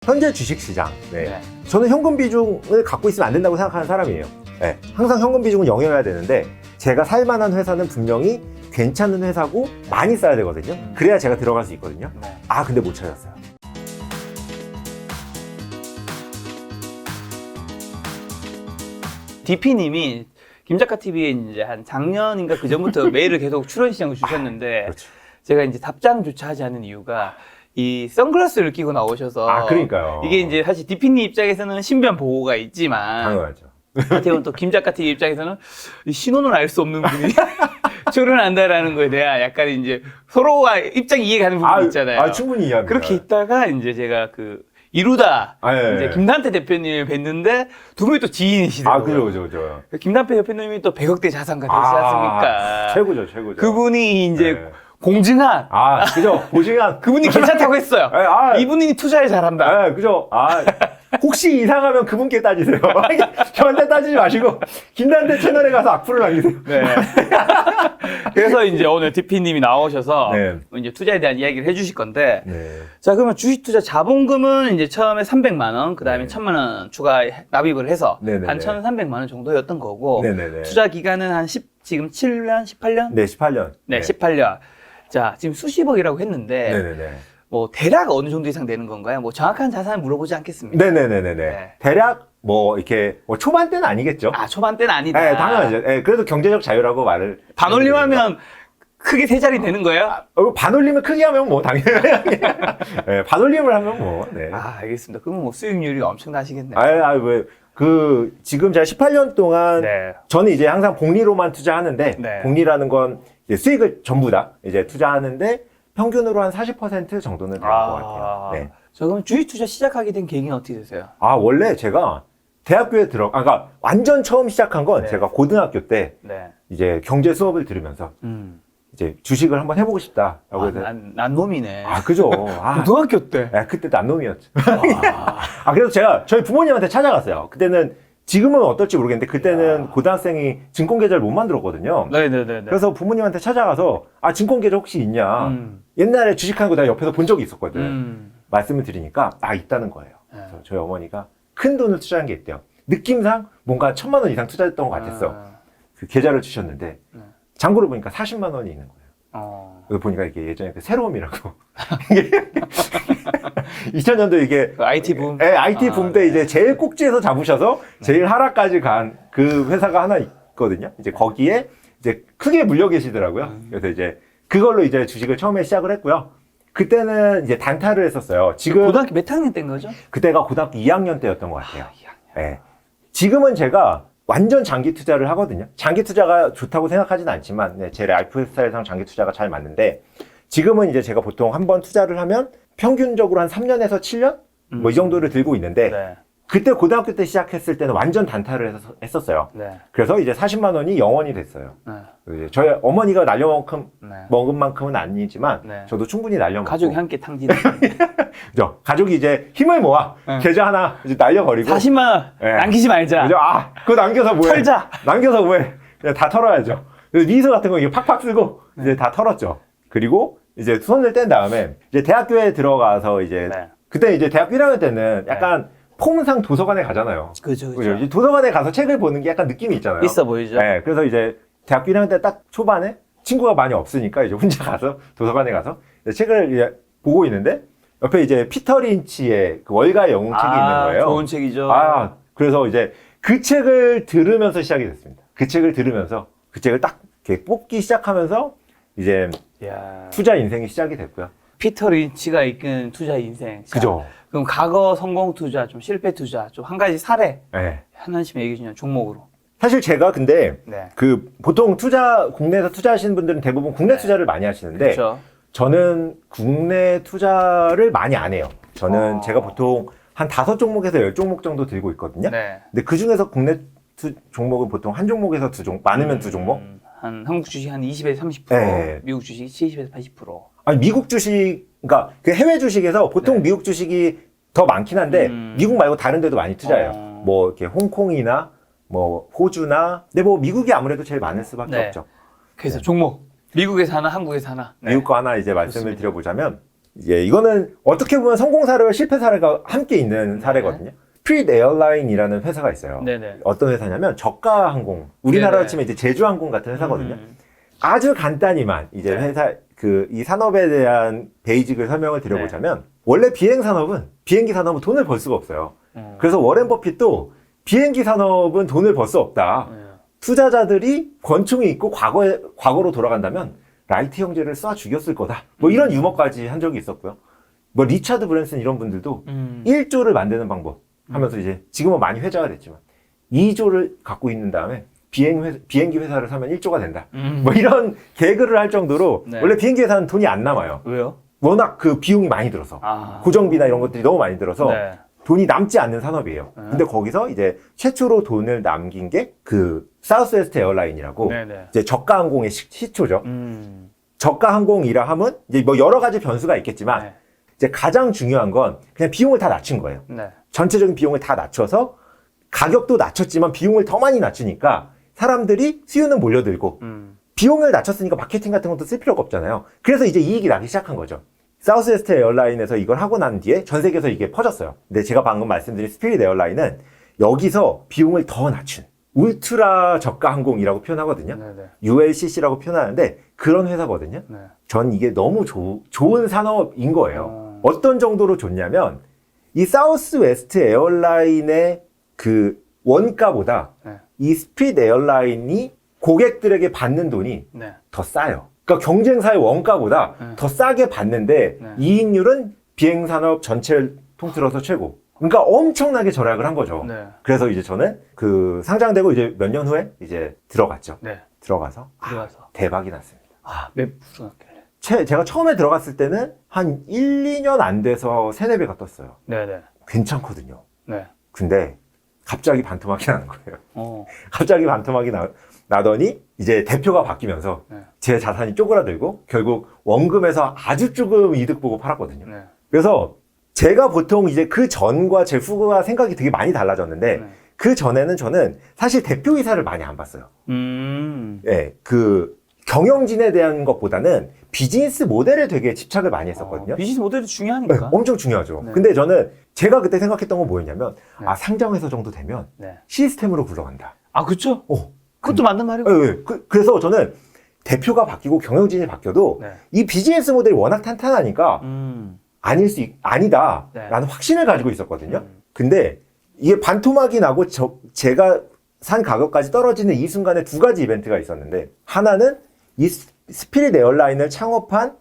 현재 주식시장. 네. 네. 저는 현금 비중을 갖고 있으면 안 된다고 생각하는 사람이에요. 네. 항상 현금 비중은 0이어야 되는데 제가 살 만한 회사는 분명히 괜찮은 회사고 많이 써야 되거든요. 그래야 제가 들어갈 수 있거든요. 네. 아, 근데 못 찾았어요. DP님이 김작가TV에 이제 한 작년인가 그 전부터 메일을 계속 출연 신청을 주셨는데 그렇죠. 제가 이제 답장조차 하지 않은 이유가 이 선글라스를 끼고 나오셔서 아, 그러니까요. 이게 이제 사실 DP님 입장에서는 신변 보호가 있지만 당연하죠. 하태훈 또 김작가TV 입장에서는 이 신원을 알 수 없는 분이 출연한다라는 거에 대한 약간 이제 서로가 입장이 이해가는 부분이 있잖아요. 아, 충분히 이해합니다. 그렇게 있다가 이제 제가 그 이루다 예, 이제 예. 김단태 대표님을 뵀는데 두 분이 또 지인이시더라고요. 아, 그죠. 김단태 대표님이 또 100억대 자산가 되시지 않습니까? 최고죠. 그분이 이제 네. 공증한 아, 그죠. 보시간. 그분이 괜찮다고 했어요. 이분이 투자를 잘한다. 아, 그죠. 아, 혹시 이상하면 그분께 따지세요. 저한테 따지지 마시고, 김단태 채널에 가서 악플을 남기세요. 네. 그래서 이제 오늘 DP님이 나오셔서 네. 이제 투자에 대한 이야기를 해주실 건데, 네. 자, 그러면 주식 투자 자본금은 이제 처음에 300만 원, 그 다음에 네. 1000만 원 추가 납입을 해서 네네네. 한 1300만 원 정도였던 거고, 네네네. 투자 기간은 한 지금 7년, 18년? 네, 18년. 네, 18년. 자, 지금 수십억이라고 했는데, 네네네. 뭐 대략 어느 정도 이상 되는 건가요? 뭐 정확한 자산을 물어보지 않겠습니다. 네네네네. 네. 대략, 이렇게, 초반대는 아니겠죠? 아, 초반대는 아니다. 네, 당연하죠. 네, 그래도 경제적 자유라고 말을. 반올림하면 크게 세 자리 되는 거예요? 반올림을 크게 하면 당연히. 네, 반올림을 하면 네. 아, 알겠습니다. 그러면 뭐 수익률이 엄청나시겠네요. 왜, 지금 제가 18년 동안, 네. 저는 이제 항상 복리로만 투자하는데, 네. 복리라는 건 이제 수익을 전부 다 이제 투자하는데, 평균으로 한 40% 정도는 되는 것 같아요. 네. 저 그럼 주식 투자 시작하게 된 계기는 어떻게 되세요? 아, 원래 제가 대학교에 그러니까 완전 처음 시작한 건 네. 제가 고등학교 때 네. 이제 경제 수업을 들으면서 이제 주식을 한번 해보고 싶다라고 해서. 난 놈이네. 아, 그죠. 아, 고등학교 때. 그때 난놈이었죠. 그래서 제가 저희 부모님한테 찾아갔어요. 그때는 지금은 어떨지 모르겠는데 그때는 고등학생이 증권계좌를 못 만들었거든요. 네네네. 그래서 부모님한테 찾아가서 증권계좌 혹시 있냐. 옛날에 주식하는 거 내가 옆에서 본 적이 있었거든. 말씀을 드리니까 있다는 거예요. 그래서 저희 어머니가 큰 돈을 투자한 게 있대요. 느낌상 뭔가 1000만 원 이상 투자했던 것 같았어. 그 계좌를 주셨는데 잔고를 보니까 40만 원이 있는 거예요. 그래서 보니까 이게 예전에 그 새로움이라고. 2000년도 이게. 그 IT 붐? 네, IT 붐 때 이제 제일 꼭지에서 잡으셔서 제일 하락까지 간 그 회사가 하나 있거든요. 이제 거기에 이제 크게 물려 계시더라고요. 그래서 이제 그걸로 이제 주식을 처음에 시작을 했고요. 그때는 이제 단타를 했었어요. 지금. 고등학교 몇 학년 때인 거죠? 그때가 고등학교 2학년 때였던 것 같아요. 네. 지금은 제가 완전 장기 투자를 하거든요. 장기 투자가 좋다고 생각하지는 않지만, 제 라이프 스타일상 장기 투자가 잘 맞는데, 지금은 이제 제가 보통 한번 투자를 하면 평균적으로 한 3년에서 7년? 이 정도를 들고 있는데, 네. 그때 고등학교 때 시작했을 때는 완전 단타를 했었어요. 네. 그래서 이제 40만 원이 영원이 됐어요. 네. 이제 저희 어머니가 네. 먹은 만큼은 아니지만, 네. 저도 충분히 날려먹고. 가족이 함께 탕진. 그죠? 가족이 이제 힘을 모아, 네. 계좌 하나 이제 날려버리고. 40만 원 네. 남기지 말자. 그죠? 그거 남겨서 뭐해? 털자. 남겨서 뭐해? 그냥 다 털어야죠. 그래서 리스 같은 거 이게 팍팍 쓰고 이제 다 털었죠. 그리고 이제 손을 뗀 다음에 이제 대학교에 들어가서 이제 네. 그때 이제 대학교 1학년 때는 약간 폼상 도서관에 가잖아요. 그죠. 그죠? 이제 도서관에 가서 책을 보는 게 약간 느낌이 있잖아요. 있어 보이죠? 네. 그래서 이제 대학교 1학년 때 딱 초반에 친구가 많이 없으니까 이제 혼자 가서 도서관에 가서 이제 책을 이제 보고 있는데 옆에 이제 피터 린치의 그 월가의 영웅 책이 있는 거예요. 좋은 책이죠. 그래서 이제 그 책을 들으면서 시작이 됐습니다. 그 책을 들으면서 그 책을 딱 이렇게 뽑기 시작하면서 이제 이야. 투자 인생이 시작이 됐고요. 피터 린치가 이끈 투자 인생. 자, 그죠? 그럼 과거 성공 투자, 좀 실패 투자, 좀 한 가지 사례 네. 하나씩 얘기해 주면 종목으로. 사실 제가 근데 네. 보통 국내에서 투자하시는 분들은 대부분 국내 투자를 많이 하시는데 그렇죠. 저는 국내 투자를 많이 안 해요. 저는 제가 보통 한 5종목에서 10종목 정도 들고 있거든요. 네. 근데 그 중에서 국내 종목은 보통 한 종목에서 2종목, 많으면 2종목? 한 한국 주식 한 20에서 30%, 네. 미국 주식 70에서 80%. 아니, 미국 주식, 그러니까 그 해외 주식에서 보통 네. 미국 주식이 더 많긴 한데 미국 말고 다른 데도 많이 투자해요. 뭐 이렇게 홍콩이나 뭐 호주나 근데 뭐 미국이 아무래도 제일 많을 수밖에 네. 없죠. 그래서 종목 미국에서 하나, 한국에서 하나. 네. 미국 거 하나 이제 말씀을 좋습니다. 드려보자면 예, 이거는 어떻게 보면 성공 사례와 실패 사례가 함께 있는 사례거든요. 스피릿 에어라인이라는 회사가 있어요. 네네. 어떤 회사냐면 저가 항공, 우리나라로 네네. 치면 이제 제주항공 같은 회사거든요. 아주 간단히만 이제 네. 회사 이 산업에 대한 베이직을 설명을 드려보자면 원래 비행기 산업은 돈을 벌 수가 없어요. 그래서 워렌 버핏도 비행기 산업은 돈을 벌 수 없다. 투자자들이 권총이 있고 과거로 돌아간다면 라이트 형제를 쏴 죽였을 거다. 뭐 이런 유머까지 한 적이 있었고요. 뭐 리차드 브랜슨 이런 분들도 1조를 만드는 방법 하면서 이제 지금은 많이 회자가 됐지만 2조를 갖고 있는 다음에 비행기 회사를 사면 1조가 된다. 뭐 이런 개그를 할 정도로 네. 원래 비행기 회사는 돈이 안 남아요. 왜요? 워낙 그 비용이 많이 들어서 아. 고정비나 이런 것들이 너무 많이 들어서 네. 돈이 남지 않는 산업이에요. 근데 거기서 이제 최초로 돈을 남긴 게 그 사우스웨스트 에어라인이라고 네네. 이제 저가 항공의 시초죠. 음. 저가 항공이라 하면 이제 뭐 여러 가지 변수가 있겠지만 네. 이제 가장 중요한 건 그냥 비용을 다 낮춘 거예요. 네. 전체적인 비용을 다 낮춰서 가격도 낮췄지만 비용을 더 많이 낮추니까 사람들이 수요는 몰려들고 비용을 낮췄으니까 마케팅 같은 것도 쓸 필요가 없잖아요. 그래서 이제 이익이 나기 시작한 거죠. 사우스웨스트 에어라인에서 이걸 하고 난 뒤에 전 세계에서 이게 퍼졌어요. 근데 제가 방금 말씀드린 스피릿 에어라인은 여기서 비용을 더 낮춘 울트라 저가 항공이라고 표현하거든요. 네네. ULCC라고 표현하는데 그런 회사거든요. 네. 전 이게 너무 좋은 산업인 거예요. 어떤 정도로 좋냐면 이 사우스웨스트 에어라인의 그 원가보다 네. 이 스피릿 에어라인이 고객들에게 받는 돈이 네. 더 싸요. 그러니까 경쟁사의 원가보다 더 싸게 받는데 네. 이익률은 비행산업 전체를 통틀어서 최고. 그러니까 엄청나게 절약을 한 거죠. 네. 그래서 이제 저는 그 상장되고 이제 몇 년 후에 이제 들어갔죠. 네. 들어가서 들어가서. 대박이 났습니다. 몇 프로였길래? 제가 처음에 들어갔을 때는 한 1, 2년 안 돼서 3, 4배가 떴어요. 네네. 괜찮거든요. 네. 근데 갑자기 반토막이 나는 거예요. 어. 갑자기 반토막이 나더니 이제 대표가 바뀌면서 네. 제 자산이 쪼그라들고 결국 원금에서 아주 조금 이득 보고 팔았거든요. 네. 그래서 제가 보통 이제 그 전과 제 후가 생각이 되게 많이 달라졌는데 네. 그 전에는 저는 사실 대표이사를 많이 안 봤어요. 예, 그 경영진에 대한 것보다는 비즈니스 모델에 되게 집착을 많이 했었거든요. 비즈니스 모델이 네, 중요하니까. 엄청 중요하죠. 네. 근데 저는 제가 그때 생각했던 건 뭐였냐면 네. 아 상장회사 정도 되면 네. 시스템으로 굴러간다. 아, 그쵸? 어, 그것도 맞는 말이고. 예, 예. 그래서 저는 대표가 바뀌고 경영진이 바뀌어도 네. 이 비즈니스 모델이 워낙 탄탄하니까 아니다라는 네. 확신을 가지고 있었거든요. 근데 이게 반토막이 나고 제가 산 가격까지 떨어지는 이 순간에 두 가지 이벤트가 있었는데 하나는 이 스피릿 에어라인을 창업한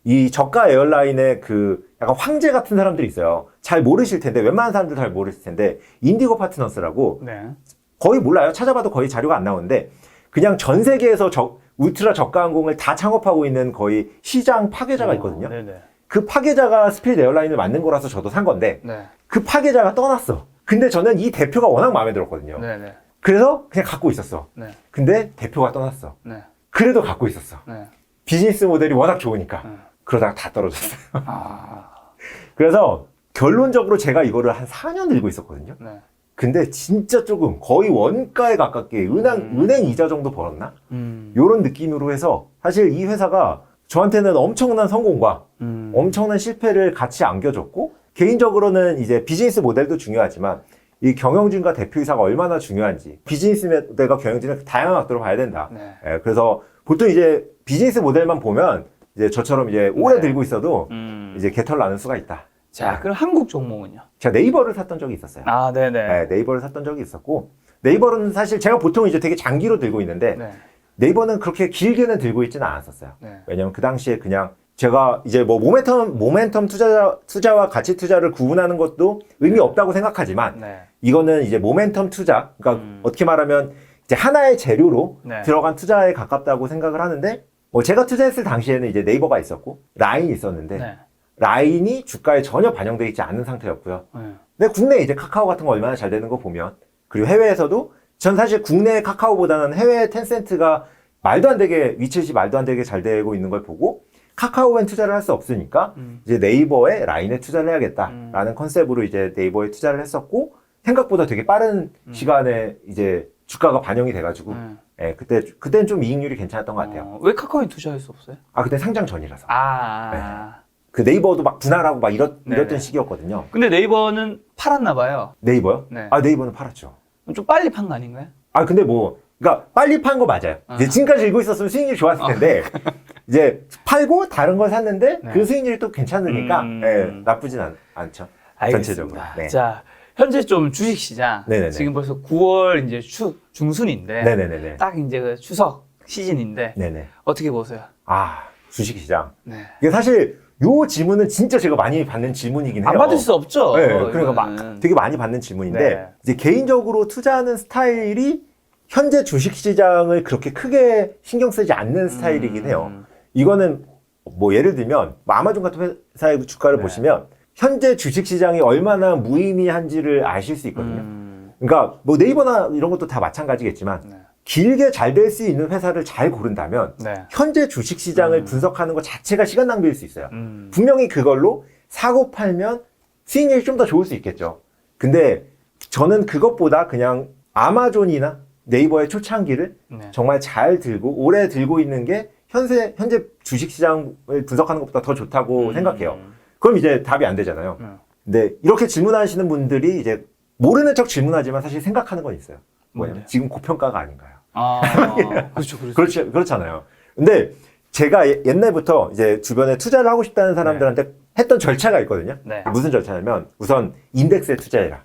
이 저가 에어라인의 그 약간 황제 같은 사람들이 있어요. 잘 모르실 텐데 웬만한 사람들 잘 모르실 텐데 인디고 파트너스라고 네. 거의 몰라요. 찾아봐도 거의 자료가 안 나오는데 그냥 전 세계에서 울트라 저가 항공을 다 창업하고 있는 거의 시장 파괴자가 있거든요. 네네. 그 파괴자가 스피릿 에어라인을 만든 거라서 저도 산 건데 네. 그 파괴자가 떠났어. 근데 저는 이 대표가 워낙 마음에 들었거든요. 네네. 그래서 그냥 갖고 있었어. 네. 근데 대표가 떠났어. 네. 그래도 갖고 있었어. 네. 비즈니스 모델이 워낙 좋으니까. 네. 그러다가 다 떨어졌어요. 아. 그래서 결론적으로 제가 이거를 한 4년 들고 있었거든요. 네. 근데 진짜 조금 거의 원가에 가깝게 은행 이자 정도 벌었나? 요런 느낌으로 해서 사실 이 회사가 저한테는 엄청난 성공과 엄청난 실패를 같이 안겨줬고 개인적으로는 이제 비즈니스 모델도 중요하지만 이 경영진과 대표이사가 얼마나 중요한지 비즈니스 모델과 경영진을 다양한 각도로 봐야 된다. 네. 예, 그래서 보통 이제 비즈니스 모델만 보면 이제 저처럼 이제 오래 네. 들고 있어도 이제 개털 나는 수가 있다. 자, 그럼 한국 종목은요? 제가 네이버를 샀던 적이 있었어요. 아, 네네. 네, 네이버를 샀던 적이 있었고 네이버는 사실 제가 보통 이제 되게 장기로 들고 있는데 네. 네이버는 그렇게 길게는 들고 있지는 않았었어요. 네. 왜냐면 그 당시에 그냥 제가 이제 뭐 모멘텀 투자와 가치 투자를 구분하는 것도 의미 없다고 생각하지만 네. 이거는 이제 모멘텀 투자, 그러니까 어떻게 말하면 이제 하나의 재료로 네. 들어간 투자에 가깝다고 생각을 하는데 뭐 제가 투자했을 당시에는 이제 네이버가 있었고 라인이 있었는데 네. 라인이 주가에 전혀 반영되어 있지 않은 상태였고요. 네. 근데 국내 이제 카카오 같은 거 얼마나 잘 되는 거 보면 그리고 해외에서도 전 사실 국내 카카오보다는 해외 텐센트가 말도 안 되게 위챗이 말도 안 되게 잘 되고 있는 걸 보고 카카오엔 투자를 할 수 없으니까 이제 네이버에 라인에 투자를 해야겠다라는 컨셉으로 이제 네이버에 투자를 했었고 생각보다 되게 빠른 시간에 이제 주가가 반영이 돼가지고 예, 그때는 좀 이익률이 괜찮았던 것 같아요. 왜 카카오에 투자할 수 없어요? 아 그때 상장 전이라서. 아. 그 네이버도 막 분할하고 막 이랬던 네네. 시기였거든요. 근데 네이버는 팔았나 봐요. 네이버요? 네. 아, 네이버는 팔았죠. 좀 빨리 판 거 아닌가요? 아, 근데 뭐, 그러니까 빨리 판 거 맞아요. 이제 지금까지 들고 있었으면 수익률이 좋았을 텐데, 이제 팔고 다른 걸 샀는데 네. 그 수익률이 또 괜찮으니까, 예, 나쁘진 않죠. 전체적으로. 알겠습니다. 네. 자, 현재 좀 주식시장 네네네. 지금 벌써 9월 이제 중순인데 네네네네. 딱 이제 그 추석 시즌인데 네네. 어떻게 보세요? 아, 주식시장. 네. 이게 사실 요 질문은 진짜 제가 많이 받는 질문이긴 해요. 안 받을 수 없죠. 네, 그러니까 이거는. 되게 많이 받는 질문인데, 네. 이제 개인적으로 투자하는 스타일이 현재 주식시장을 그렇게 크게 신경 쓰지 않는 스타일이긴 해요. 이거는 뭐 예를 들면 뭐 아마존 같은 회사의 주가를 네. 보시면 현재 주식시장이 얼마나 무의미한지를 아실 수 있거든요. 음, 그러니까 뭐 네이버나 이런 것도 다 마찬가지겠지만 네. 길게 잘 될 수 있는 회사를 잘 고른다면 네. 현재 주식시장을 분석하는 것 자체가 시간 낭비일 수 있어요. 음, 분명히 그걸로 사고 팔면 수익률이 좀 더 좋을 수 있겠죠. 근데 저는 그것보다 그냥 아마존이나 네이버의 초창기를 네. 정말 잘 들고 오래 들고 있는 게 현재 주식시장을 분석하는 것보다 더 좋다고 생각해요. 그럼 이제 답이 안 되잖아요. 근데 이렇게 질문하시는 분들이 이제 모르는 척 질문하지만 사실 생각하는 건 있어요. 뭐냐면 뭔데요? 지금 고평가가 아닌가요? 아, 그렇죠, 그렇죠. 그렇잖아요. 근데 제가 옛날부터 이제 주변에 투자를 하고 싶다는 사람들한테 했던 절차가 있거든요. 네. 무슨 절차냐면 우선 인덱스에 투자해라.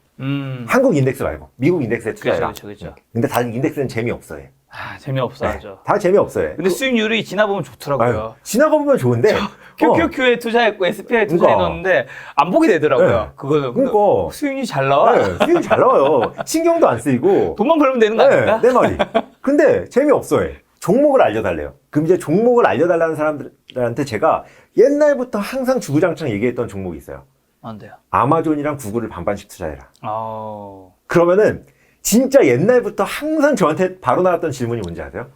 한국 인덱스 말고 미국 인덱스에 투자해라. 그렇죠. 근데 다른 인덱스는 재미없어요. 아, 재미없어 하죠. 다 재미없어요. 근데 수익률이 지나보면 좋더라고요. 아유, 지나가 보면 좋은데 QQQ에 투자했고 SPI에 그러니까. 투자해놓는데 안 보게 되더라고요. 네. 그거는. 그러니까. 수익률이 잘 나와. 네, 수익이 잘 나와요. 신경도 안 쓰이고. 돈만 벌면 되는 거 아닌가? 내 말이. 근데 재미없어요. 종목을 알려달래요. 그럼 이제 종목을 알려달라는 사람들한테 제가 옛날부터 항상 주구장창 얘기했던 종목이 있어요. 안 돼요. 아마존이랑 구글을 반반씩 투자해라. 어. 그러면은 진짜 옛날부터 항상 저한테 바로 나왔던 질문이 뭔지 아세요?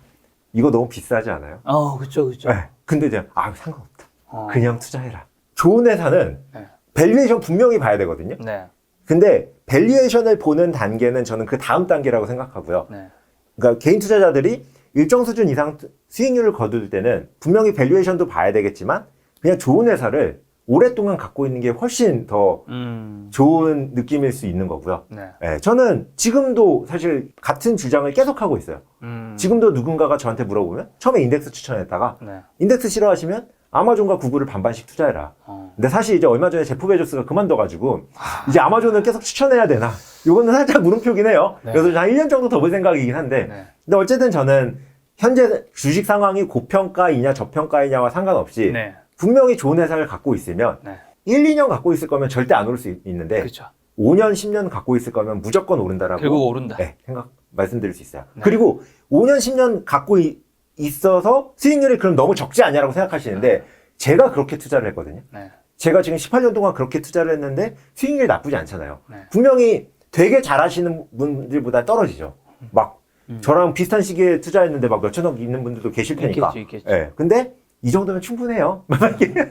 이거 너무 비싸지 않아요? 그쵸. 네. 근데 이제 상관없다. 어. 그냥 투자해라. 좋은 회사는 네. 밸류에이션 분명히 봐야 되거든요. 네. 근데 밸류에이션을 보는 단계는 저는 그 다음 단계라고 생각하고요. 네. 그러니까 개인 투자자들이 일정 수준 이상 수익률을 거둘 때는 분명히 밸류에이션도 봐야 되겠지만 그냥 좋은 회사를 오랫동안 갖고 있는 게 훨씬 더 좋은 느낌일 수 있는 거고요. 네. 네, 저는 지금도 사실 같은 주장을 계속하고 있어요. 지금도 누군가가 저한테 물어보면 처음에 인덱스 추천했다가 네. 인덱스 싫어하시면 아마존과 구글을 반반씩 투자해라. 근데 사실 이제 얼마 전에 제프 베조스가 그만둬가지고 이제 아마존을 계속 추천해야 되나? 요거는 살짝 물음표긴 해요. 네. 그래서 한 1년 정도 더 볼 생각이긴 한데 네. 근데 어쨌든 저는 현재 주식 상황이 고평가이냐 저평가이냐와 상관없이 네. 분명히 좋은 회사를 갖고 있으면 네. 1, 2년 갖고 있을 거면 절대 안 오를 수 있는데 그렇죠. 5년, 10년 갖고 있을 거면 무조건 오른다라고 결국 오른다. 네, 말씀드릴 수 있어요. 네. 그리고 5년, 10년 갖고 있어서 수익률이 그럼 너무 적지 않냐라고 생각하시는데 제가 그렇게 투자를 했거든요. 네. 제가 지금 18년 동안 그렇게 투자를 했는데 수익률이 나쁘지 않잖아요. 네. 분명히 되게 잘하시는 분들보다 떨어지죠. 막 저랑 비슷한 시기에 투자했는데 막 몇천억 있는 분들도 계실 테니까. 있겠죠. 예. 근데 이 정도면 충분해요.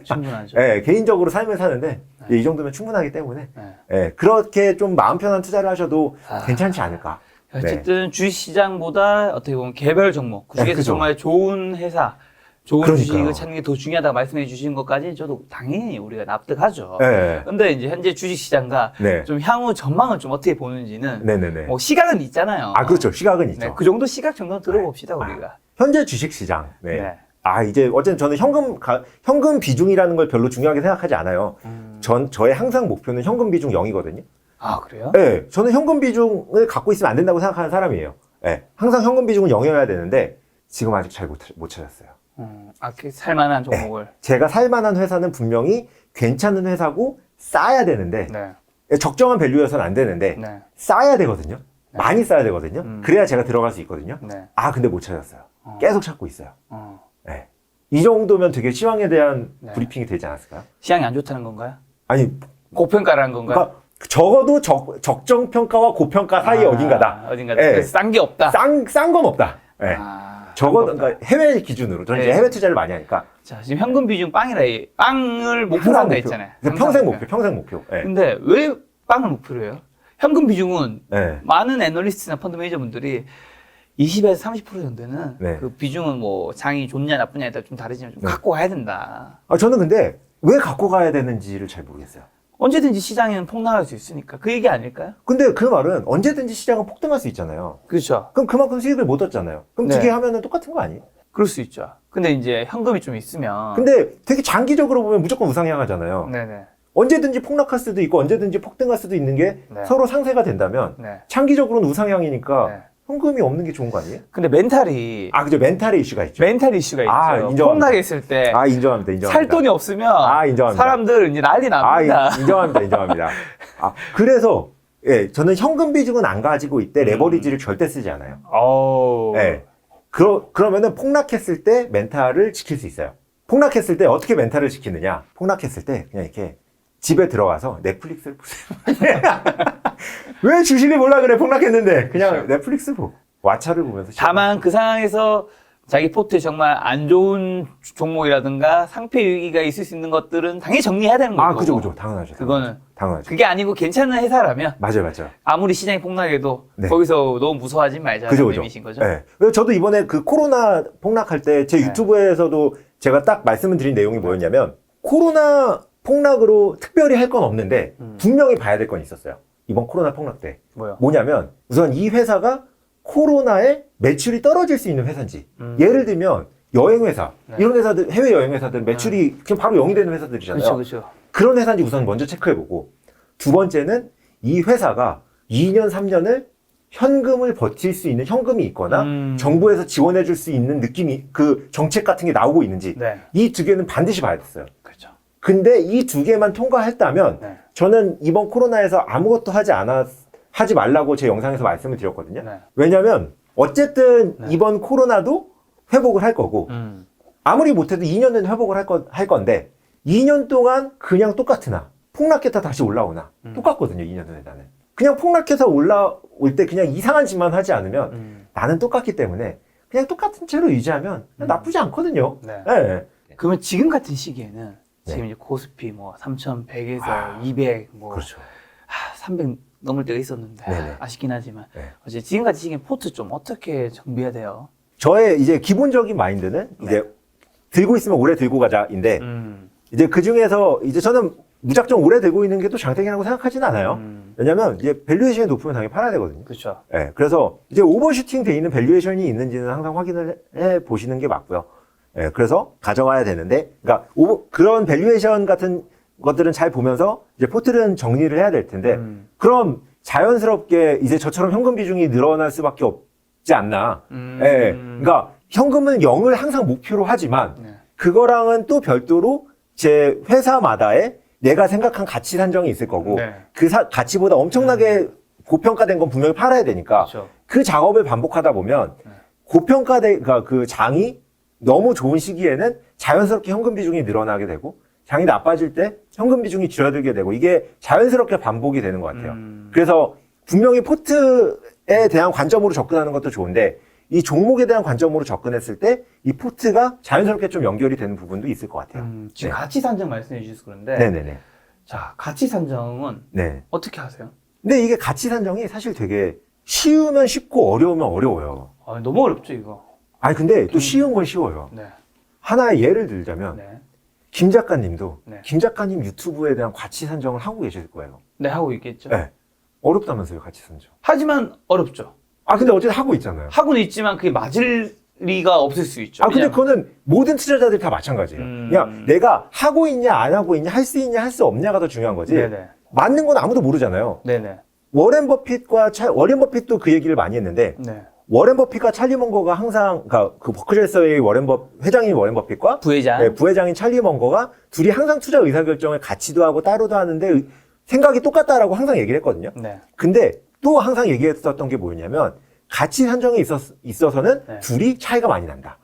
충분하죠. 예, 개인적으로 삶을 사는데 이 정도면 충분하기 때문에 네. 예, 그렇게 좀 마음 편한 투자를 하셔도 괜찮지 않을까. 어쨌든 주식시장보다 어떻게 보면 개별 종목, 그 중에서 그죠. 정말 좋은 회사, 좋은 그러니까요. 주식을 찾는 게 더 중요하다고 말씀해 주신 것까지 저도 당연히 우리가 납득하죠. 예. 근데 이제 현재 주식시장과 네. 좀 향후 전망을 좀 어떻게 보는지는 네네네. 뭐 시각은 있잖아요. 그렇죠. 시각은 있죠. 네, 그 정도 시각 정도 들어봅시다 우리가. 현재 주식시장. 네. 네. 이제 어쨌든 저는 현금 비중이라는 걸 별로 중요하게 생각하지 않아요. 저의 항상 목표는 현금 비중 0이거든요. 아 그래요? 네, 저는 현금 비중을 갖고 있으면 안 된다고 생각하는 사람이에요. 네, 항상 현금 비중은 0이어야 되는데 지금 아직 잘 못 찾았어요. 그 살만한 종목을. 제가 살만한 회사는 분명히 괜찮은 회사고 싸야 되는데 네. 적정한 밸류여서는 안 되는데 네. 싸야 되거든요. 많이 싸야 되거든요. 그래야 제가 들어갈 수 있거든요. 네. 근데 못 찾았어요. 계속 찾고 있어요. 네. 이 정도면 되게 시황에 대한 네. 브리핑이 되지 않았을까요? 시장이 안 좋다는 건가요? 아니, 고평가라는 건가요? 그러니까 적어도 적정 평가와 고평가 사이 어딘가다. 어딘가다. 예. 싼 게 없다. 싼 건 없다. 예. 적어도 그러니까 해외 기준으로 저는 이제 네. 해외 투자를 많이 하니까 자, 지금 현금 비중 빵이라 빵을 목표로 한다 했잖아요. 평생 목표. 예. 근데 왜 빵을 목표로 해요? 현금 비중은 예. 많은 애널리스트나 펀드 매니저분들이 20에서 30% 정도는 네. 그 비중은 뭐 장이 좋냐 나쁘냐에 따라 좀 다르지만 좀 갖고 와야 된다. 저는 근데 왜 갖고 가야 되는지를 잘 모르겠어요. 언제든지 시장에는 폭락할 수 있으니까 그 얘기 아닐까요? 근데 그 말은 언제든지 시장은 폭등할 수 있잖아요. 그렇죠. 그럼 그만큼 수익을 못 얻잖아요. 그럼 네. 두 개 하면은 똑같은 거 아니에요? 그럴 수 있죠. 근데 이제 현금이 좀 있으면. 근데 되게 장기적으로 보면 무조건 우상향하잖아요. 네네. 언제든지 폭락할 수도 있고 언제든지 폭등할 수도 있는 게 네. 서로 상쇄가 된다면 네. 장기적으로는 우상향이니까 네. 현금이 없는 게 좋은 거 아니에요? 근데 멘탈이 아, 그죠. 멘탈의 이슈가 있죠. 멘탈 이슈가 있죠. 아, 인정합니다. 폭락했을 때 살 인정합니다. 돈이 없으면 인정합니다. 사람들 이제 난리 납니다. 인정합니다. 그래서 예, 저는 현금 비중은 안 가지고 있대 레버리지를 절대 쓰지 않아요. 예. 그러면은 폭락했을 때 멘탈을 지킬 수 있어요. 폭락했을 때 어떻게 멘탈을 지키느냐? 폭락했을 때 그냥 이렇게 집에 들어가서 넷플릭스를 보세요. 왜 주식을 몰라 그래? 폭락했는데 그냥 그렇죠. 넷플릭스 보고 왓챠를 보면서 다만 그 상황에서 자기 포트에 정말 안 좋은 종목이라든가 상패 위기가 있을 수 있는 것들은 당연히 정리해야 되는 거고. 그죠. 당연하죠. 그거는 당연하죠. 그게 아니고 괜찮은 회사라면 맞아요. 아무리 시장이 폭락해도 네. 거기서 너무 무서워하지 말자는 의미신 거죠. 네. 그래서 저도 이번에 그 코로나 폭락할 때 제 네. 유튜브에서도 제가 딱 말씀을 드린 내용이 뭐였냐면 코로나 폭락으로 특별히 할 건 없는데 분명히 봐야 될 건 있었어요. 이번 코로나 폭락 때. 뭐요? 뭐냐면 우선 이 회사가 코로나에 매출이 떨어질 수 있는 회사인지. 예를 들면 여행회사, 네. 이런 회사들, 해외 여행회사들 매출이 그냥 바로 0이 되는 회사들이잖아요. 그렇죠. 그런 회사인지 우선 먼저 체크해보고, 두 번째는 이 회사가 2년, 3년을 현금을 버틸 수 있는 현금이 있거나 정부에서 지원해줄 수 있는 느낌이, 그 정책 같은 게 나오고 있는지, 네. 이 두 개는 반드시 봐야 됐어요. 그렇죠. 근데 이 두 개만 통과했다면 네. 저는 이번 코로나에서 아무것도 하지 말라고 제 영상에서 말씀을 드렸거든요. 네. 왜냐면 어쨌든 네. 이번 코로나도 회복을 할 거고 아무리 못해도 2년은 회복을 할 건데 2년 동안 그냥 똑같으나 폭락했다 다시 올라오나 똑같거든요. 2년은 나는 그냥 폭락해서 올라올 때 그냥 이상한 짓만 하지 않으면 나는 똑같기 때문에 그냥 똑같은 채로 유지하면 나쁘지 않거든요. 네. 네. 그러면 지금 같은 시기에는 지금 네. 이제 코스피 뭐 3,100에서 200, 뭐 그렇죠. 300 넘을 때가 있었는데 네네. 아쉽긴 하지만 네. 어제 지금 같은 시기에 포트 좀 어떻게 정비해야 돼요? 저의 이제 기본적인 마인드는 이제 들고 있으면 오래 들고 가자인데 이제 그 중에서 이제 저는 무작정 오래 들고 있는 게 또 장땡이라고 생각하지는 않아요. 왜냐면 이제 밸류에이션이 높으면 당연히 팔아야 되거든요. 그렇죠. 네, 그래서 이제 오버슈팅 돼 있는 밸류에이션이 있는지는 항상 확인을 해 보시는 게 맞고요. 네, 그래서 가져가야 되는데, 그러니까 그런 밸류에이션 같은 것들은 잘 보면서 이제 포트는 정리를 해야 될 텐데, 그럼 자연스럽게 이제 저처럼 현금 비중이 늘어날 수밖에 없지 않나. 예, 그러니까 현금은 0을 항상 목표로 하지만 네. 그거랑은 또 별도로 제 회사마다의 내가 생각한 가치 산정이 있을 거고 네. 그 가치보다 엄청나게 고평가된 건 분명히 팔아야 되니까 그렇죠. 그 작업을 반복하다 보면 고평가된 그러니까 그 장이 너무 좋은 시기에는 자연스럽게 현금 비중이 늘어나게 되고 장이 나빠질 때 현금 비중이 줄어들게 되고 이게 자연스럽게 반복이 되는 것 같아요. 그래서 분명히 포트에 대한 관점으로 접근하는 것도 좋은데 이 종목에 대한 관점으로 접근했을 때 이 포트가 자연스럽게 좀 연결이 되는 부분도 있을 것 같아요. 지금 네. 가치 산정 말씀해 주셔서 그런데 네네네. 자 가치 산정은 네. 어떻게 하세요? 근데 이게 가치 산정이 사실 되게 쉬우면 쉽고 어려우면 어려워요. 너무 어렵죠 이거. 아니 근데 또 쉬운 건 쉬워요. 네. 하나의 예를 들자면 네. 김 작가님도 네. 김 작가님 유튜브에 대한 가치 산정을 하고 계실 거예요. 네 하고 있겠죠. 네. 어렵다면서요, 가치 산정. 하지만 어렵죠. 근데 어쨌든 하고 있잖아요. 하고는 있지만 그게 맞을 리가 없을 수 있죠. 근데 왜냐면- 그거는 모든 투자자들이 다 마찬가지예요. 그냥 내가 하고 있냐, 안 하고 있냐, 할 수 있냐, 할 수 없냐가 더 중요한 거지. 네네. 맞는 건 아무도 모르잖아요. 네네. 워렌 버핏도 그 얘기를 많이 했는데, 네. 워렌 버핏과 찰리 먼거가 항상, 그러니까 그 버크셔스의 회장인 워렌 버핏과 부회장. 네, 부회장인 찰리 먼거가 둘이 항상 투자 의사결정을 같이도 하고 따로도 하는데 생각이 똑같다라고 항상 얘기를 했거든요. 네. 근데 또 항상 얘기했었던 게 뭐였냐면 가치 산정에 있어서는 네. 둘이 차이가 많이 난다.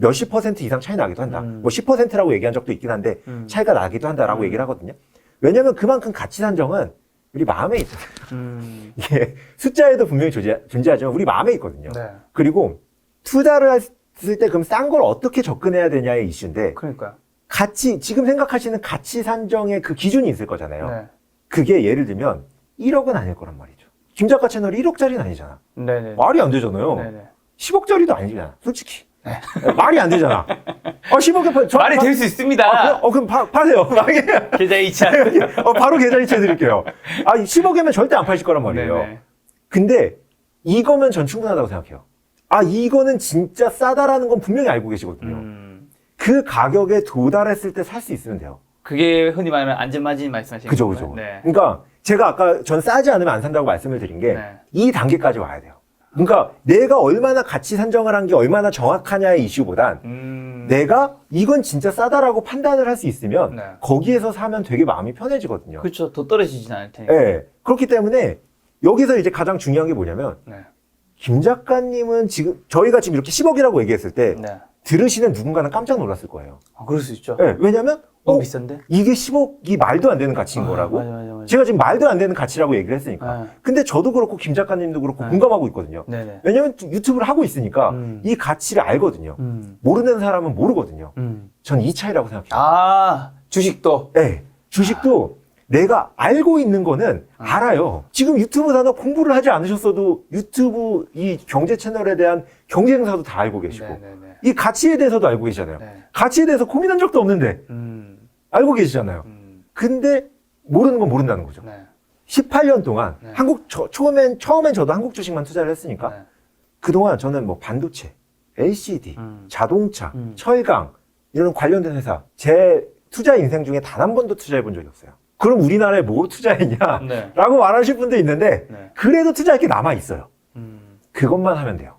몇십 % 이상 차이 나기도 한다. 뭐 10%라고 얘기한 적도 있긴 한데 차이가 나기도 한다라고 얘기를 하거든요. 왜냐면 그만큼 가치 산정은 우리 마음에 있잖아요. 이게 숫자에도 분명히 존재하지만 우리 마음에 있거든요. 네. 그리고 투자를 했을 때 그럼 싼 걸 어떻게 접근해야 되냐의 이슈인데 그러니까요. 지금 생각하시는 가치 산정의 그 기준이 있을 거잖아요. 네. 그게 예를 들면 1억은 아닐 거란 말이죠. 김 작가 채널이 1억짜리는 아니잖아. 네네. 말이 안 되잖아요. 네네. 10억짜리도 아니잖아. 솔직히. 말이 안 되잖아. 10억에 말이 될 수 있습니다. 그럼 파세요. 계좌 이체. 바로 계좌 이체 드릴게요. 10억이면 절대 안 파실 거란 말이에요. 네네. 근데 이거면 전 충분하다고 생각해요. 이거는 진짜 싸다라는 건 분명히 알고 계시거든요. 그 가격에 도달했을 때 살 수 있으면 돼요. 그게 흔히 말하면 안전마진 말씀하시는 그죠, 거예요? 그죠. 네. 그러니까 제가 아까 전 싸지 않으면 안 산다고 말씀을 드린 게 네. 이 단계까지 와야 돼요. 그러니까 내가 얼마나 가치 산정을 한 게 얼마나 정확하냐의 이슈보단 내가 이건 진짜 싸다라고 판단을 할 수 있으면 네. 거기에서 사면 되게 마음이 편해지거든요. 그렇죠. 더 떨어지진 않을 테니까. 네. 그렇기 때문에 여기서 이제 가장 중요한 게 뭐냐면 네. 김 작가님은 지금 저희가 지금 이렇게 10억이라고 얘기했을 때 네. 들으시는 누군가는 깜짝 놀랐을 거예요. 그럴 수 있죠. 네. 왜냐면 너무 비싼데? 이게 10억이 말도 안 되는 가치인 거라고. 맞아. 제가 지금 말도 안 되는 가치라고 얘기를 했으니까. 네. 근데 저도 그렇고 김 작가님도 그렇고 네. 공감하고 있거든요. 네네. 왜냐면 유튜브를 하고 있으니까 이 가치를 알거든요. 모르는 사람은 모르거든요. 전 이 차이라고 생각해요. 주식도. 네. 주식도 내가 알고 있는 거는 알아요. 지금 유튜브 산업 공부를 하지 않으셨어도 유튜브 이 경제 채널에 대한 경쟁사도 다 알고 계시고 네네네. 이 가치에 대해서도 알고 계시잖아요. 네. 가치에 대해서 고민한 적도 없는데 알고 계시잖아요. 근데 모르는 건 모른다는 거죠. 네. 18년 동안 네. 처음엔 저도 한국 주식만 투자를 했으니까 네. 그동안 저는 뭐 반도체, LCD, 자동차, 철강 이런 관련된 회사 제 투자 인생 중에 단 한 번도 투자해 본 적이 없어요. 그럼 우리나라에 뭐 투자했냐? 네. 라고 말하실 분도 있는데 네. 그래도 투자할 게 남아 있어요. 그것만 하면 돼요.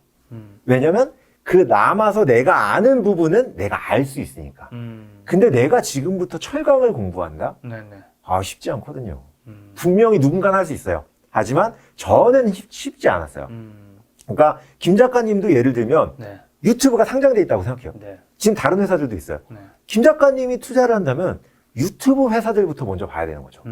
왜냐면 그 남아서 내가 아는 부분은 내가 알 수 있으니까. 근데 내가 지금부터 철강을 공부한다? 네네. 쉽지 않거든요. 분명히 누군가는 할 수 있어요. 하지만 저는 쉽지 않았어요. 그러니까 김 작가님도 예를 들면 네. 유튜브가 상장돼 있다고 생각해요. 네. 지금 다른 회사들도 있어요. 네. 김 작가님이 투자를 한다면 유튜브 회사들부터 먼저 봐야 되는 거죠.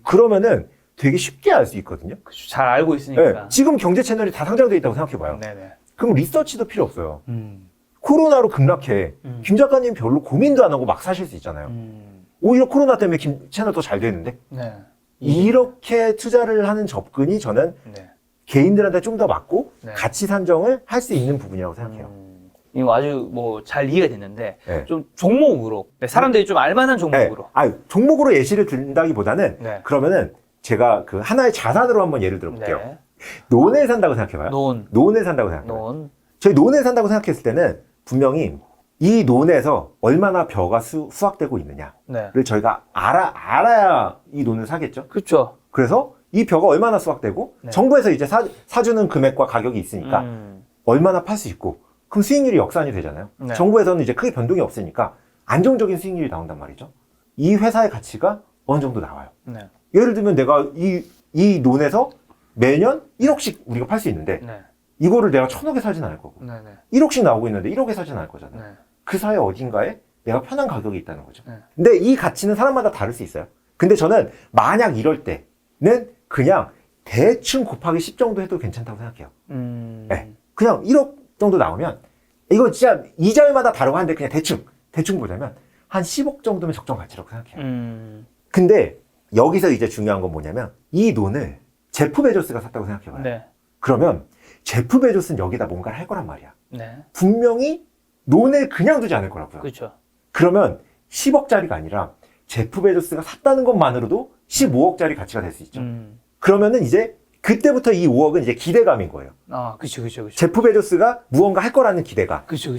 그러면은 되게 쉽게 알 수 있거든요. 그쵸. 잘 알고 있으니까. 네, 지금 경제 채널이 다 상장돼 있다고 생각해봐요. 네네. 그럼 리서치도 필요 없어요. 코로나로 급락해. 김 작가님 별로 고민도 안 하고 막 사실 수 있잖아요. 오히려 코로나 때문에 김 채널 더 잘 되는데? 네. 이렇게 투자를 하는 접근이 저는 네. 개인들한테 좀 더 맞고 네. 가치 산정을 할 수 있는 부분이라고 생각해요. 이거 아주 뭐 잘 이해가 됐는데 네. 좀 종목으로 사람들이 좀 알만한 종목으로. 종목으로 예시를 든다기보다는 네. 그러면은 제가 그 하나의 자산으로 한번 예를 들어볼게요. 네. 논을 산다고 생각해봐요. 논. 논을 산다고 생각해봐요. 논. 저희 논을 산다고 생각했을 때는 분명히 이 논에서 얼마나 벼가 수확되고 있느냐를 네. 저희가 알아야 이 논을 사겠죠. 그렇죠. 그래서 이 벼가 얼마나 수확되고 네. 정부에서 이제 사주는 금액과 가격이 있으니까 얼마나 팔 수 있고 그럼 수익률이 역산이 되잖아요. 네. 정부에서는 이제 크게 변동이 없으니까 안정적인 수익률이 나온단 말이죠. 이 회사의 가치가 어느 정도 나와요. 네. 예를 들면 내가 이 논에서 매년 1억씩 우리가 팔 수 있는데 네. 이거를 내가 1,000억에 사진 않을 거고 네. 네. 1억씩 나오고 있는데 1억에 사진 않을 거잖아요. 네. 그 사이 어딘가에 내가 편한 가격이 있다는 거죠. 네. 근데 이 가치는 사람마다 다를 수 있어요. 근데 저는 만약 이럴 때는 그냥 대충 곱하기 10 정도 해도 괜찮다고 생각해요. 네. 그냥 1억 정도 나오면 이거 진짜 이자율마다 다르고 한데 그냥 대충 보자면 한 10억 정도면 적정 가치라고 생각해요. 근데 여기서 이제 중요한 건 뭐냐면 이 논을 제프 베조스가 샀다고 생각해봐요. 네. 그러면 제프 베조스는 여기다 뭔가를 할 거란 말이야. 네. 분명히 논을 그냥 두지 않을 거라고요. 그렇죠. 그러면 10억짜리가 아니라 제프 베조스가 샀다는 것만으로도 15억짜리 가치가 될 수 있죠. 그러면은 이제 그때부터 이 5억은 이제 기대감인 거예요. 그렇죠. 제프 베조스가 무언가 할 거라는 기대가. 그렇죠.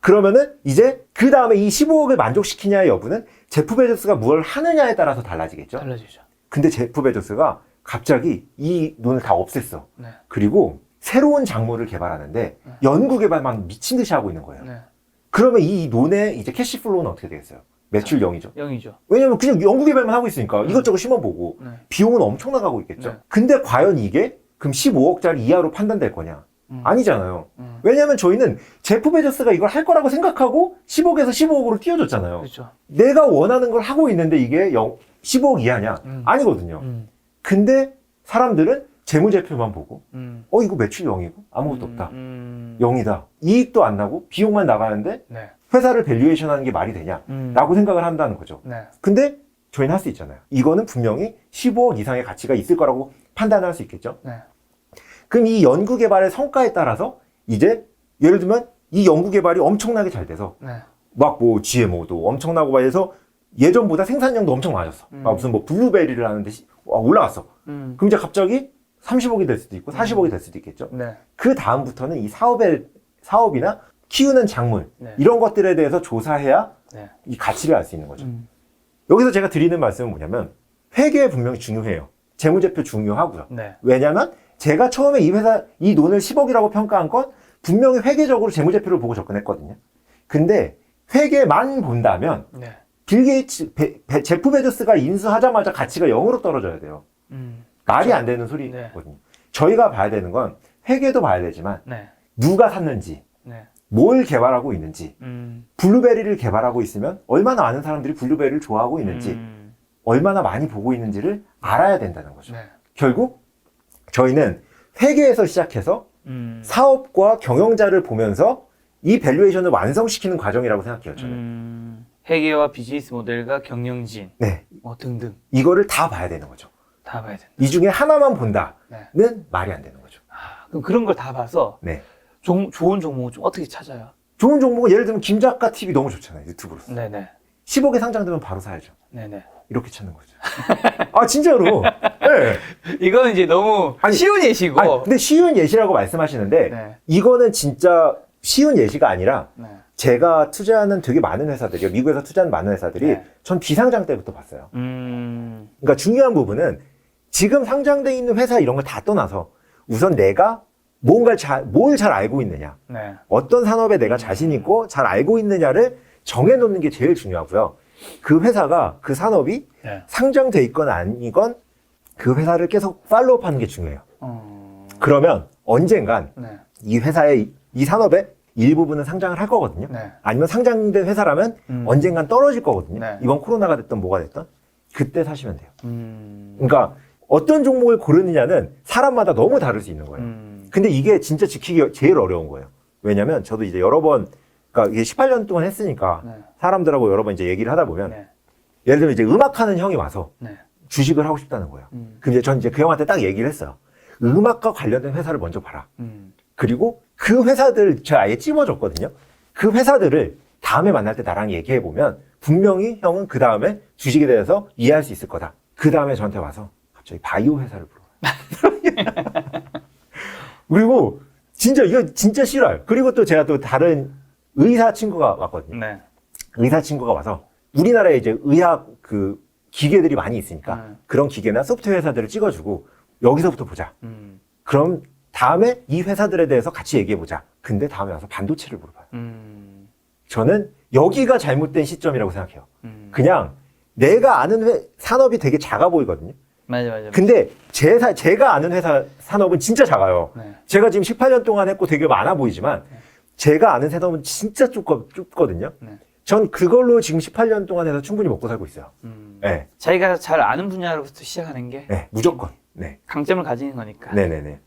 그러면은 이제 그 다음에 이 15억을 만족시키냐의 여부는 제프 베조스가 뭘 하느냐에 따라서 달라지겠죠. 달라지죠. 근데 제프 베조스가 갑자기 이 돈을 다 없앴어. 네. 그리고 새로운 작물을 개발하는데 연구 개발만 미친 듯이 하고 있는 거예요. 네. 그러면 이 논의 이제 캐시플로우는 어떻게 되겠어요? 매출 0이죠. 0이죠. 왜냐면 그냥 연구 개발만 하고 있으니까 이것저것 심어보고 네. 비용은 엄청 나가고 있겠죠. 네. 근데 과연 이게 그럼 15억짜리 이하로 판단될 거냐? 아니잖아요. 왜냐면 저희는 제프 베조스가 이걸 할 거라고 생각하고 10억에서 15억으로 띄워줬잖아요. 그렇죠. 내가 원하는 걸 하고 있는데 이게 15억 이하냐? 아니거든요. 근데 사람들은 재무제표만 보고 이거 매출 0이고 아무것도 없다. 0이다. 이익도 안 나고 비용만 나가는데 네. 회사를 밸류에이션 하는 게 말이 되냐? 라고 생각을 한다는 거죠. 네. 근데 저희는 할 수 있잖아요. 이거는 분명히 15억 이상의 가치가 있을 거라고 판단할 수 있겠죠. 네. 그럼 이 연구개발의 성과에 따라서 이제 예를 들면 이 연구 개발이 엄청나게 잘 돼서 네. 막 뭐 GMO도 엄청나고 막 해서 예전보다 생산량도 엄청 많아졌어. 막 무슨 뭐 블루베리를 하는데 올라갔어. 그럼 이제 갑자기 30억이 될 수도 있고 40억이 될 수도 있겠죠. 네. 그 다음부터는 이 사업이나 키우는 작물 네. 이런 것들에 대해서 조사해야 네. 이 가치를 알 수 있는 거죠. 여기서 제가 드리는 말씀은 뭐냐면 회계 분명히 중요해요. 재무제표 중요하고요. 네. 왜냐면 제가 처음에 이 회사 이 논을 10억이라고 평가한 건 분명히 회계적으로 재무제표를 보고 접근했거든요. 근데 회계만 본다면 네. 빌 게이츠, 제프 베조스가 인수하자마자 가치가 0으로 떨어져야 돼요. 말이 안 되는 소리거든요. 저희가 봐야 되는 건 회계도 봐야 되지만 네. 누가 샀는지, 네. 뭘 개발하고 있는지, 블루베리를 개발하고 있으면 얼마나 많은 사람들이 블루베리를 좋아하고 있는지, 얼마나 많이 보고 있는지를 알아야 된다는 거죠. 네. 결국 저희는 회계에서 시작해서 사업과 경영자를 보면서 이 밸류에이션을 완성시키는 과정이라고 생각해요, 저는. 회계와 비즈니스 모델과 경영진, 네. 뭐 등등 이거를 다 봐야 되는 거죠. 다 봐야 된다. 이 중에 하나만 본다는 네. 말이 안 되는 거죠. 그럼 그런 걸 다 봐서 네. 좋은 종목을 좀 어떻게 찾아요? 좋은 종목은 예를 들면 김작가 TV 너무 좋잖아요, 유튜브로서. 네네. 10억에 상장되면 바로 사야죠. 네네. 이렇게 찾는 거죠. 아, 진짜로. 네. 이건 이제 너무 아니, 쉬운 예시고. 아니, 근데 쉬운 예시라고 말씀하시는데, 네. 이거는 진짜 쉬운 예시가 아니라, 네. 제가 투자하는 되게 많은 회사들이요. 미국에서 투자하는 많은 회사들이 네. 전 비상장 때부터 봤어요. 음. 그러니까 중요한 부분은 지금 상장돼 있는 회사 이런 걸 다 떠나서 우선 내가 뭘 잘 알고 있느냐. 네. 어떤 산업에 내가 자신 있고 잘 알고 있느냐를 정해놓는 게 제일 중요하고요. 그 회사가, 그 산업이 네. 상장돼 있건 아니건 그 회사를 계속 팔로우하는 게 중요해요. 그러면 언젠간 네. 이 회사의, 이 산업의 일부분은 상장을 할 거거든요. 네. 아니면 상장된 회사라면 언젠간 떨어질 거거든요. 네. 이번 코로나가 됐든 뭐가 됐든 그때 사시면 돼요. 그러니까 어떤 종목을 고르느냐는 사람마다 너무 다를 수 있는 거예요. 근데 이게 진짜 지키기 제일 어려운 거예요. 왜냐면 저도 이제 여러 번, 그러니까 이게 18년 동안 했으니까 네. 사람들하고 여러 번 이제 얘기를 하다 보면 네. 예를 들면 이제 음악하는 형이 와서 네. 주식을 하고 싶다는 거예요. 그럼 이제 전 이제 그 형한테 딱 얘기를 했어요. 음악과 관련된 회사를 먼저 봐라. 그리고 그 회사들 제가 아예 찝어줬거든요. 그 회사들을 다음에 만날 때 나랑 얘기해 보면 분명히 형은 그 다음에 주식에 대해서 이해할 수 있을 거다. 그 다음에 저한테 와서 갑자기 바이오 회사를 물어봐요. 그리고 진짜 이거 진짜 싫어요. 그리고 또 제가 또 다른 의사 친구가 왔거든요. 네. 의사 친구가 와서 우리나라에 이제 의학 그 기계들이 많이 있으니까 그런 기계나 소프트웨어 회사들을 찍어주고 여기서부터 보자. 그럼 다음에 이 회사들에 대해서 같이 얘기해보자. 근데 다음에 와서 반도체를 물어봐요. 저는 여기가 잘못된 시점이라고 생각해요. 그냥 내가 아는 산업이 되게 작아 보이거든요. 맞아. 근데 제가 아는 회사 산업은 진짜 작아요. 네. 제가 지금 18년 동안 했고 되게 많아 보이지만 제가 아는 산업은 진짜 좁거든요. 네. 전 그걸로 지금 18년 동안 해서 충분히 먹고 살고 있어요. 네. 자기가 잘 아는 분야로부터 시작하는 게 네, 무조건. 네. 강점을 가지는 거니까. 네네네.